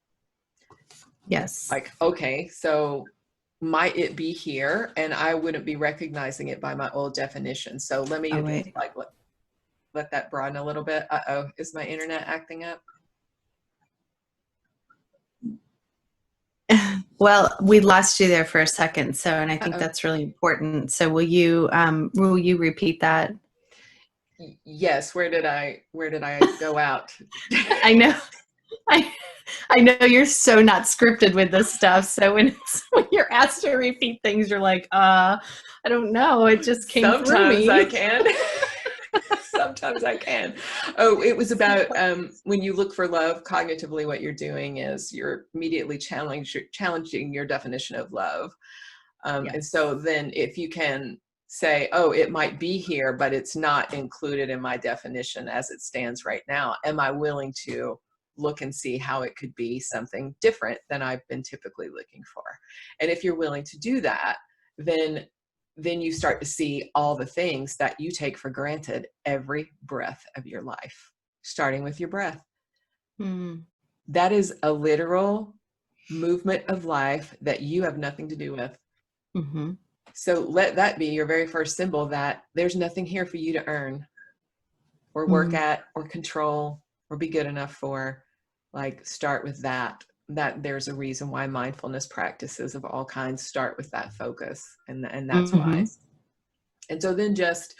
Speaker 2: Yes.
Speaker 1: Like, okay, so might it be here? And I wouldn't be recognizing it by my old definition. So let me
Speaker 2: Oh,
Speaker 1: just
Speaker 2: wait.
Speaker 1: like let that broaden a little bit. Uh-oh, is my internet acting up?
Speaker 2: Well, we lost you there for a second. So, and I think
Speaker 1: Uh-oh.
Speaker 2: that's really important. So will you repeat that?
Speaker 1: Yes, where did I go out?
Speaker 2: I know. I I know you're so not scripted with this stuff. So when you're asked to repeat things, you're like, I don't know. It just came through
Speaker 1: Sometimes I
Speaker 2: me.
Speaker 1: can. Sometimes I can. Oh, it was about when you look for love, cognitively, what you're doing is you're immediately challenging your definition of love. And
Speaker 2: Yes.
Speaker 1: so then if you can say, oh, it might be here, but it's not included in my definition as it stands right now, am I willing to look and see how it could be something different than I've been typically looking for? And if you're willing to do that, then you start to see all the things that you take for granted every breath of your life, starting with your breath.
Speaker 2: Mm.
Speaker 1: That is a literal movement of life that you have nothing to do with.
Speaker 2: Mm-hmm.
Speaker 1: So let that be your very first symbol that there's nothing here for you to earn or work
Speaker 2: Mm.
Speaker 1: at or control or be good enough for. Like, start with that there's a reason why mindfulness practices of all kinds start with that focus, and that's
Speaker 2: Mm-hmm.
Speaker 1: why. And so then just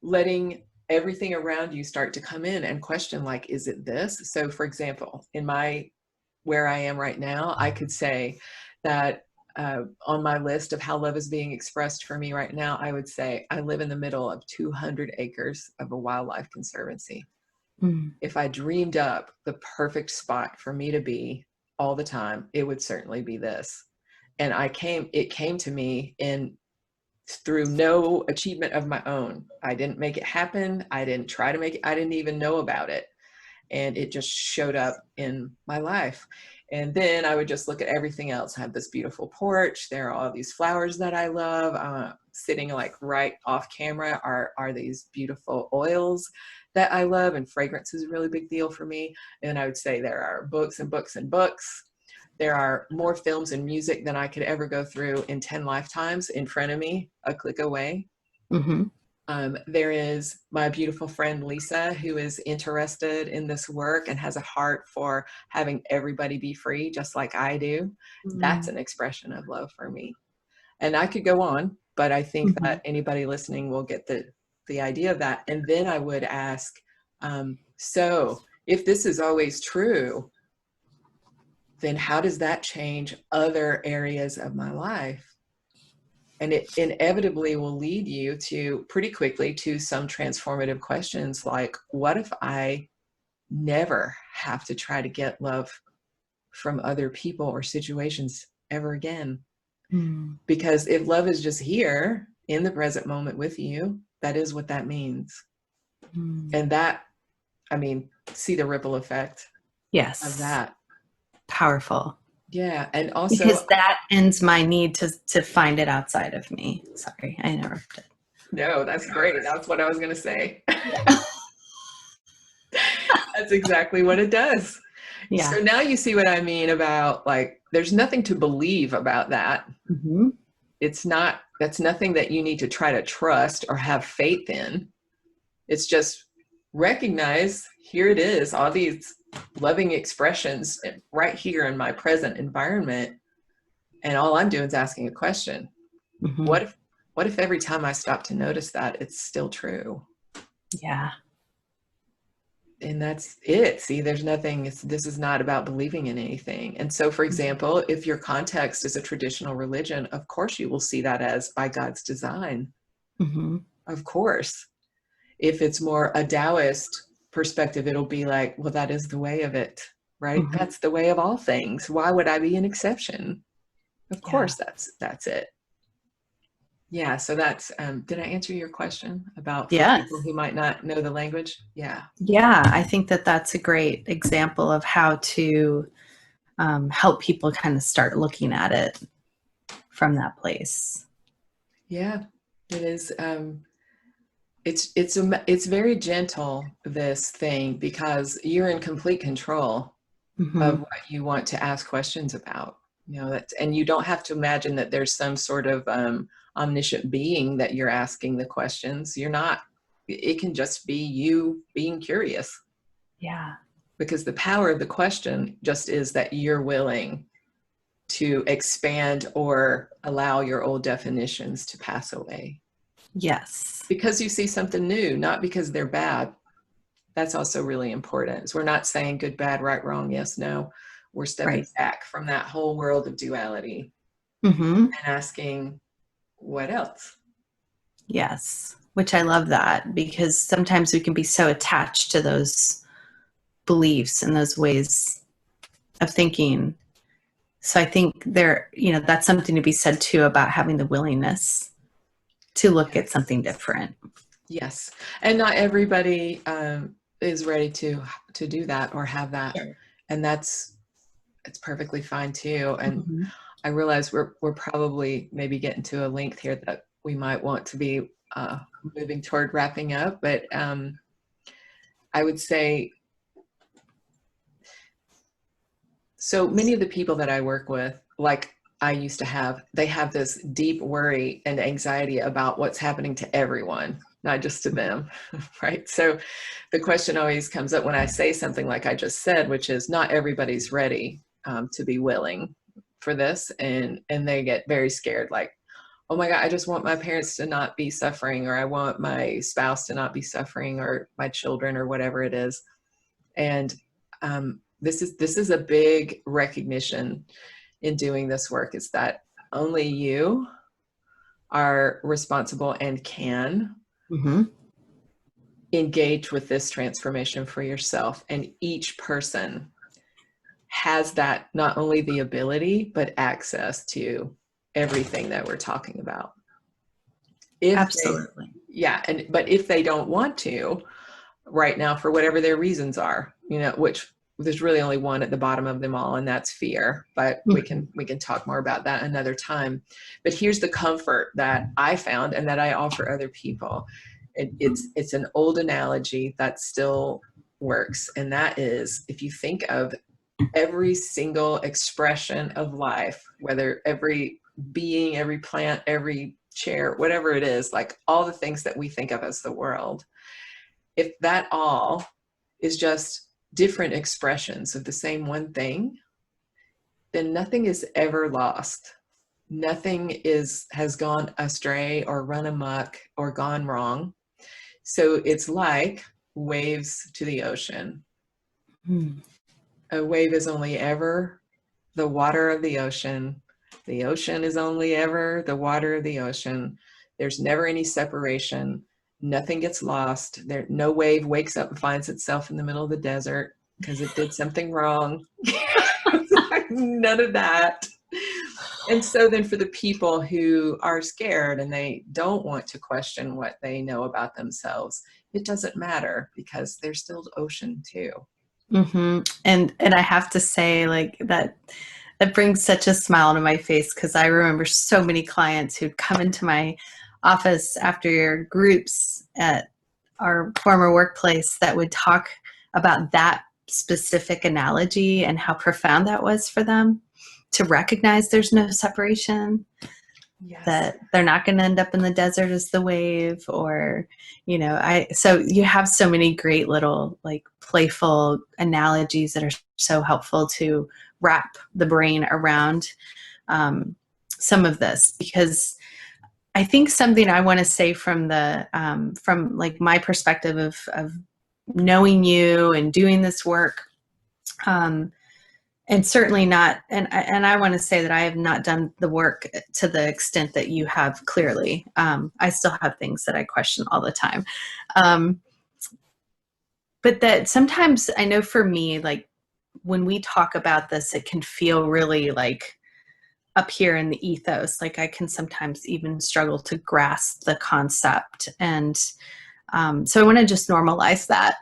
Speaker 1: letting everything around you start to come in and question, like, is it this? So for example, where I am right now, I could say that on my list of how love is being expressed for me right now, I would say I live in the middle of 200 acres of a wildlife conservancy.
Speaker 2: Mm.
Speaker 1: If I dreamed up the perfect spot for me to be all the time, it would certainly be this. And it came to me through no achievement of my own. I didn't make it happen. I didn't try to make it. I didn't even know about it. And it just showed up in my life. And then I would just look at everything else. I have this beautiful porch. There are all these flowers that I love. Sitting like right off camera are these beautiful oils that I love, and fragrance is a really big deal for me. And I would say there are books and books and books. There are more films and music than I could ever go through in 10 lifetimes in front of me, a click away.
Speaker 2: Mm-hmm.
Speaker 1: There is my beautiful friend Lisa, who is interested in this work and has a heart for having everybody be free, just like I do. That's
Speaker 2: Mm.
Speaker 1: an expression of love for me. And I could go on, but I think
Speaker 2: Mm-hmm.
Speaker 1: that anybody listening will get the idea of that. And then I would ask, so if this is always true, then how does that change other areas of my life? And it inevitably will lead you to pretty quickly to some transformative questions like, what if I never have to try to get love from other people or situations ever again?
Speaker 2: Mm.
Speaker 1: Because if love is just here in the present moment with you, that is what that means.
Speaker 2: Mm.
Speaker 1: And that, I mean, see the ripple effect of
Speaker 2: Yes.
Speaker 1: that.
Speaker 2: Powerful.
Speaker 1: Yeah. And also,
Speaker 2: Because that ends my need to find it outside of me. Sorry, I interrupted.
Speaker 1: no, that's great. That's what I was going to say.
Speaker 2: Yeah.
Speaker 1: That's exactly what it does.
Speaker 2: Yeah.
Speaker 1: So now you see what I mean about, like, there's nothing to believe about that.
Speaker 2: Mm-hmm.
Speaker 1: That's nothing that you need to try to trust or have faith in. It's just recognize, here it is, all these loving expressions right here in my present environment. And all I'm doing is asking a question.
Speaker 2: Mm-hmm.
Speaker 1: What if every time I stop to notice that, it's still true?
Speaker 2: Yeah.
Speaker 1: And that's it. See, there's nothing, this is not about believing in anything. And so, for example, if your context is a traditional religion, of course you will see that as by God's design.
Speaker 2: Mm-hmm.
Speaker 1: Of course. If it's more a Taoist perspective, it'll be like, well, that is the way of it, right?
Speaker 2: Mm-hmm.
Speaker 1: That's the way of all things. Why would I be an exception? Of
Speaker 2: Yeah.
Speaker 1: course, that's it. Yeah, so that's, did I answer your question about for
Speaker 2: Yes.
Speaker 1: people who might not know the language? Yeah.
Speaker 2: Yeah. I think that that's a great example of how to help people kind of start looking at it from that place.
Speaker 1: Yeah, it is. It's very gentle, this thing, because you're in complete control
Speaker 2: Mm-hmm.
Speaker 1: of what you want to ask questions about. And you don't have to imagine that there's some sort of omniscient being that you're asking the questions. You're not. It can just be you being curious.
Speaker 2: Yeah.
Speaker 1: Because the power of the question just is that you're willing to expand or allow your old definitions to pass away.
Speaker 2: Yes.
Speaker 1: Because you see something new, not because they're bad. That's also really important. So we're not saying good, bad, right, wrong, yes, no. We're stepping back from that whole world of duality and asking, what else?
Speaker 2: Yes. Which I love that, because sometimes we can be so attached to those beliefs and those ways of thinking. So I think that's something to be said too, about having the willingness to look at something different.
Speaker 1: Yes. And not everybody is ready to do that or have that. Sure. And it's perfectly fine too. And I realize we're probably maybe getting to a length here that we might want to be moving toward wrapping up. But I would say, so many of the people that I work with, like I used to have, they have this deep worry and anxiety about what's happening to everyone, not just to them, right? So the question always comes up when I say something like I just said, which is not everybody's ready to be willing for this. And they get very scared, like, oh my God, I just want my parents to not be suffering, or I want my spouse to not be suffering, or my children, or whatever it is. And this is a big recognition in doing this work, is that only you are responsible and can engage with this transformation for yourself. And each person has that, not only the ability, but access to everything that we're talking about.
Speaker 2: Absolutely.
Speaker 1: But if they don't want to right now, for whatever their reasons are, which there's really only one at the bottom of them all, and that's fear. But we can talk more about that another time. But here's the comfort that I found and that I offer other people. It's an old analogy that still works. And that is, if you think of every single expression of life, whether every being, every plant, every chair, whatever it is, like all the things that we think of as the world, if that all is just different expressions of the same one thing, then nothing is ever lost. Nothing has gone astray or run amok or gone wrong. So it's like waves to the ocean. A wave is only ever the water of the ocean. The ocean is only ever the water of the ocean. There's never any separation. Nothing gets lost. No wave wakes up and finds itself in the middle of the desert because it did something wrong. None of that. And so then for the people who are scared and they don't want to question what they know about themselves, it doesn't matter, because they're still ocean too.
Speaker 2: And I have to say, like, that brings such a smile to my face, because I remember so many clients who'd come into my office after your groups at our former workplace that would talk about that specific analogy and how profound that was for them, to recognize there's no separation. Yes. That they're not going to end up in the desert as the wave, or, so you have so many great little, like, playful analogies that are so helpful to wrap the brain around some of this, because I think something I want to say from like my perspective of knowing you and doing this work, and certainly not, and I want to say that I have not done the work to the extent that you have, clearly. I still have things that I question all the time. But that sometimes, I know for me, like, when we talk about this, it can feel really like up here in the ethos. Like, I can sometimes even struggle to grasp the concept. And so I want to just normalize that.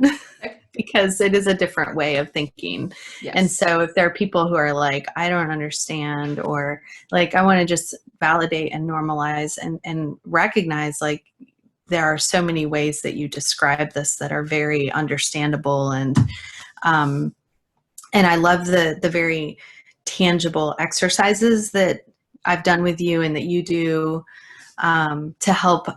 Speaker 2: because it is a different way of thinking.
Speaker 1: Yes.
Speaker 2: And so if there are people who are like, I don't understand, or like, I want to just validate and normalize and recognize, like, there are so many ways that you describe this that are very understandable. And I love the very tangible exercises that I've done with you and that you do to help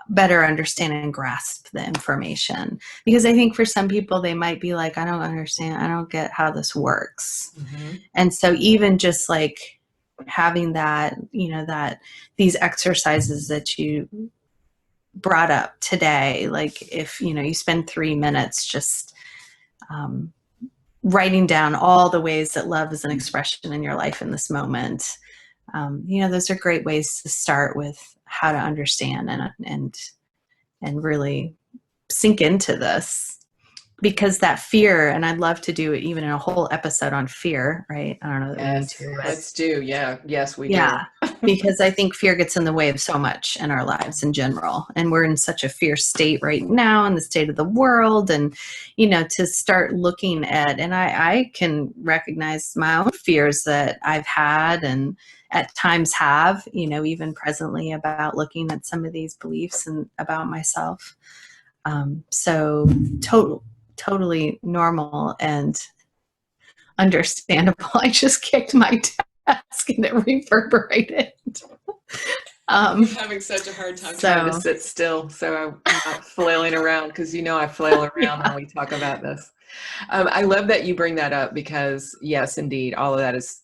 Speaker 2: better understand and grasp the information. Because I think for some people, they might be like, I don't understand. I don't get how this works.
Speaker 1: Mm-hmm.
Speaker 2: And so even just like having that, that these exercises that you brought up today, like if, you spend 3 minutes just writing down all the ways that love is an expression in your life in this moment. Those are great ways to start with how to understand and really sink into this, because that fear, and I'd love to do it even in a whole episode on fear, right? I don't know that we need to.
Speaker 1: Let's do. Yeah. Yes, we
Speaker 2: do.
Speaker 1: do.
Speaker 2: Because I think fear gets in the way of so much in our lives in general. And we're in such a fear state right now in the state of the world. And, to start looking at, and I can recognize my own fears that I've had and at times have, even presently, about looking at some of these beliefs and about myself. So totally normal and understandable. I just kicked my desk and it reverberated.
Speaker 1: I'm having such a hard time trying to sit still, so I'm not flailing around, because I flail around when we talk about this. I love that you bring that up, because yes, indeed, all of that is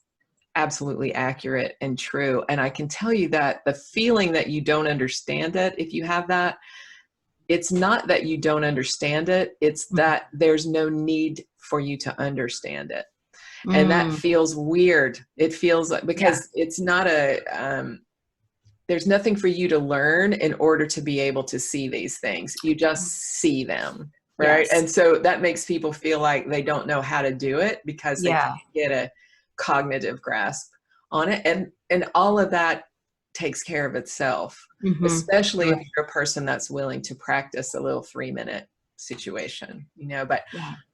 Speaker 1: absolutely accurate and true. And I can tell you that the feeling that you don't understand it, if you have that, it's not that you don't understand it, it's that there's no need for you to understand it. And that feels weird. It feels like, because it's not there's nothing for you to learn in order to be able to see these things. You just see them, right?
Speaker 2: Yes.
Speaker 1: And so that makes people feel like they don't know how to do it, because they can't get a cognitive grasp on it. And all of that takes care of itself, especially if you're a person that's willing to practice a little 3-minute situation, but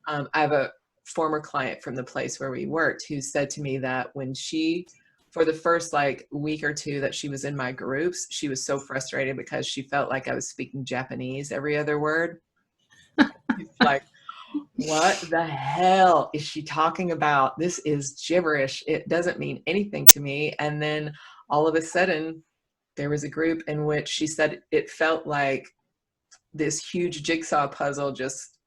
Speaker 1: I have a former client from the place where we worked who said to me that when she, for the first week or two that she was in my groups, she was so frustrated because she felt like I was speaking Japanese every other word. Like, what the hell is she talking about? This is gibberish. It doesn't mean anything to me. And then all of a sudden there was a group in which she said it felt like this huge jigsaw puzzle just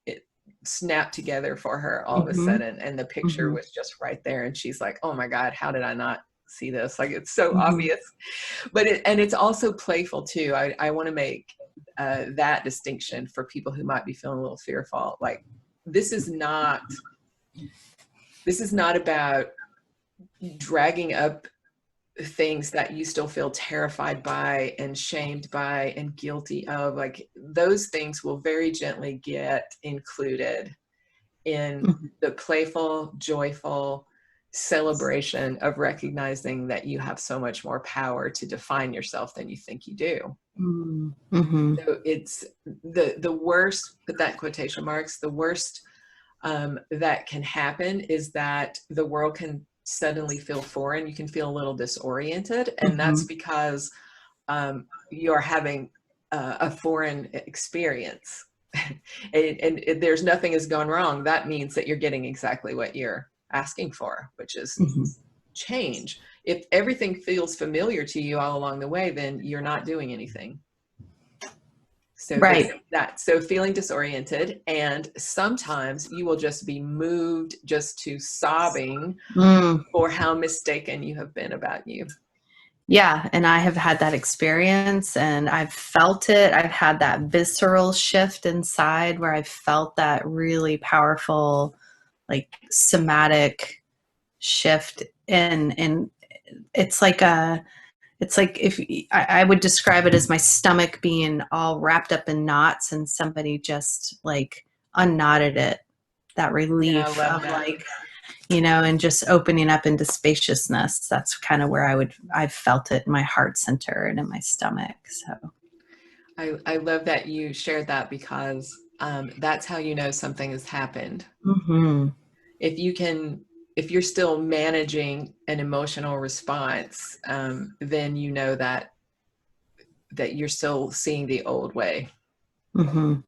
Speaker 1: snapped together for her all of a sudden, and the picture was just right there, and she's like, oh my God, how did I not see this? Like, it's so obvious. But it's also playful too. I want to make that distinction for people who might be feeling a little fearful. Like, this is not about dragging up things that you still feel terrified by and shamed by and guilty of. Like, those things will very gently get included in the playful, joyful celebration of recognizing that you have so much more power to define yourself than you think you do. So it's the worst, put that in quotation marks, the worst that can happen is that the world can suddenly feel foreign. You can feel a little disoriented, and that's because you're having a foreign experience. and there's nothing has gone wrong. That means that you're getting exactly what you're asking for, which is change. If everything feels familiar to you all along the way, then you're not doing anything. So so feeling disoriented, and sometimes you will just be moved just to sobbing for how mistaken you have been about you.
Speaker 2: Yeah, and I have had that experience, and I've felt it. I've had that visceral shift inside where I've felt that really powerful, like, somatic shift. And it's like if I would describe it as my stomach being all wrapped up in knots, and somebody just like unknotted it. That relief of that. Like, and just opening up into spaciousness. That's kind of where I've felt it in my heart center and in my stomach. So
Speaker 1: I love that you shared that, because that's how you know something has happened.
Speaker 2: Mm-hmm.
Speaker 1: If you're still managing an emotional response, then you know that you're still seeing the old way.
Speaker 2: Mm-hmm.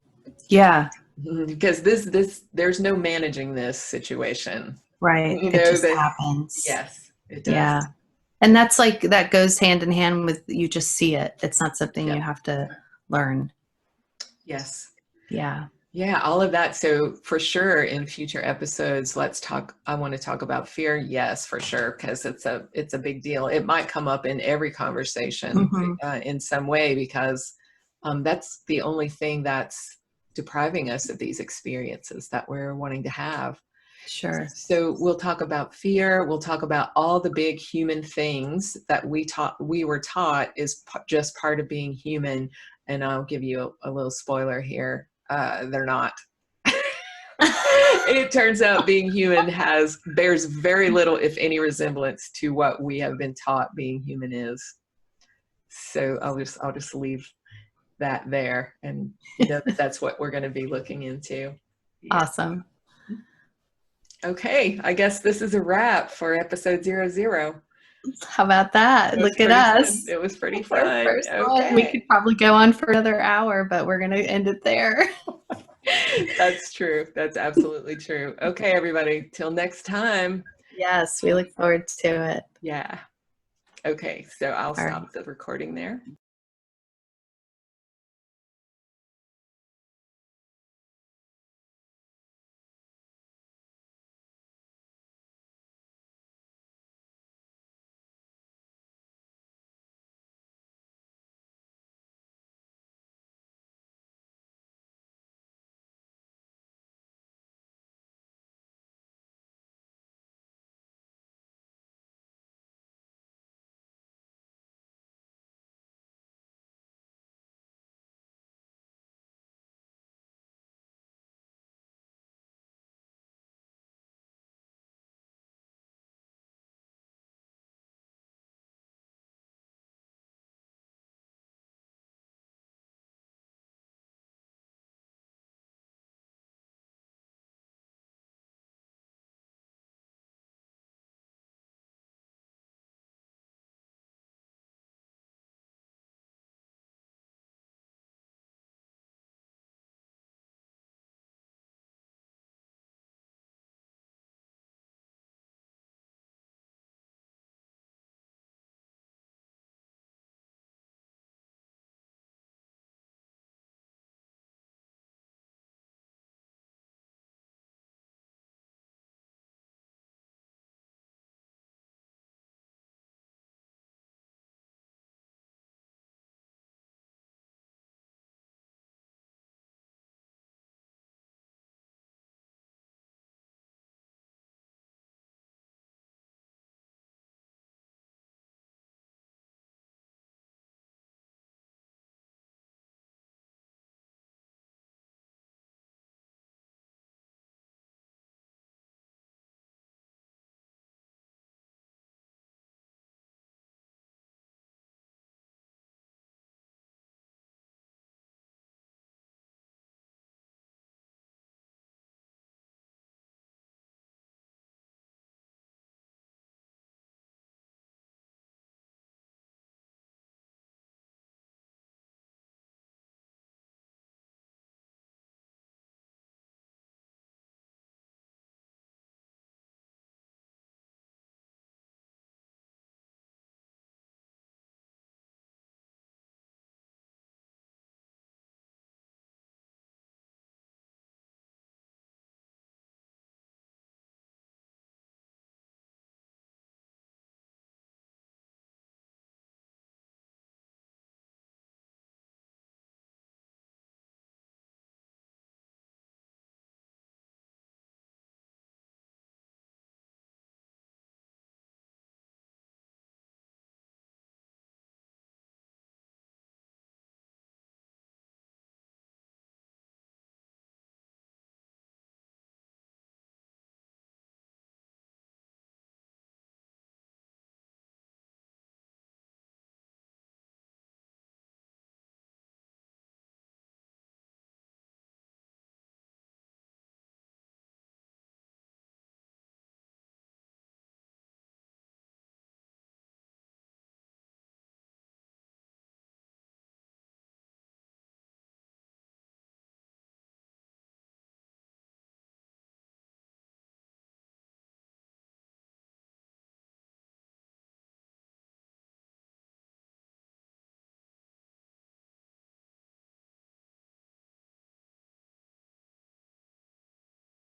Speaker 2: Yeah.
Speaker 1: Because there's no managing this situation.
Speaker 2: Right.
Speaker 1: You
Speaker 2: It
Speaker 1: know
Speaker 2: just
Speaker 1: that,
Speaker 2: happens.
Speaker 1: yes, it does.
Speaker 2: Yeah. And that's like, that goes hand in hand with, you just see it. It's not something
Speaker 1: Yeah.
Speaker 2: you have to learn.
Speaker 1: Yes.
Speaker 2: Yeah.
Speaker 1: Yeah, all of that. So for sure in future episodes, I want to talk about fear. Yes, for sure. Because it's a big deal. It might come up in every conversation
Speaker 2: Mm-hmm.
Speaker 1: in some way, because that's the only thing that's depriving us of these experiences that we're wanting to have.
Speaker 2: Sure.
Speaker 1: So we'll talk about fear. We'll talk about all the big human things that we were taught is just part of being human. And I'll give you a little spoiler here. They're not. It turns out being human bears very little, if any, resemblance to what we have been taught being human is. So I'll just leave that there, and that's what we're going to be looking into. Yeah.
Speaker 2: Awesome.
Speaker 1: Okay, I guess this is a wrap for episode 00.
Speaker 2: How about that? Look at us.
Speaker 1: It was pretty
Speaker 2: It's our
Speaker 1: fun.
Speaker 2: first one. We could
Speaker 1: Okay.
Speaker 2: probably go on for another hour, but we're going to end it there.
Speaker 1: That's true. That's absolutely true. Okay, everybody. Till next time.
Speaker 2: Yes, we look forward to it.
Speaker 1: Yeah. Okay, so I'll
Speaker 2: All right.
Speaker 1: stop the recording there.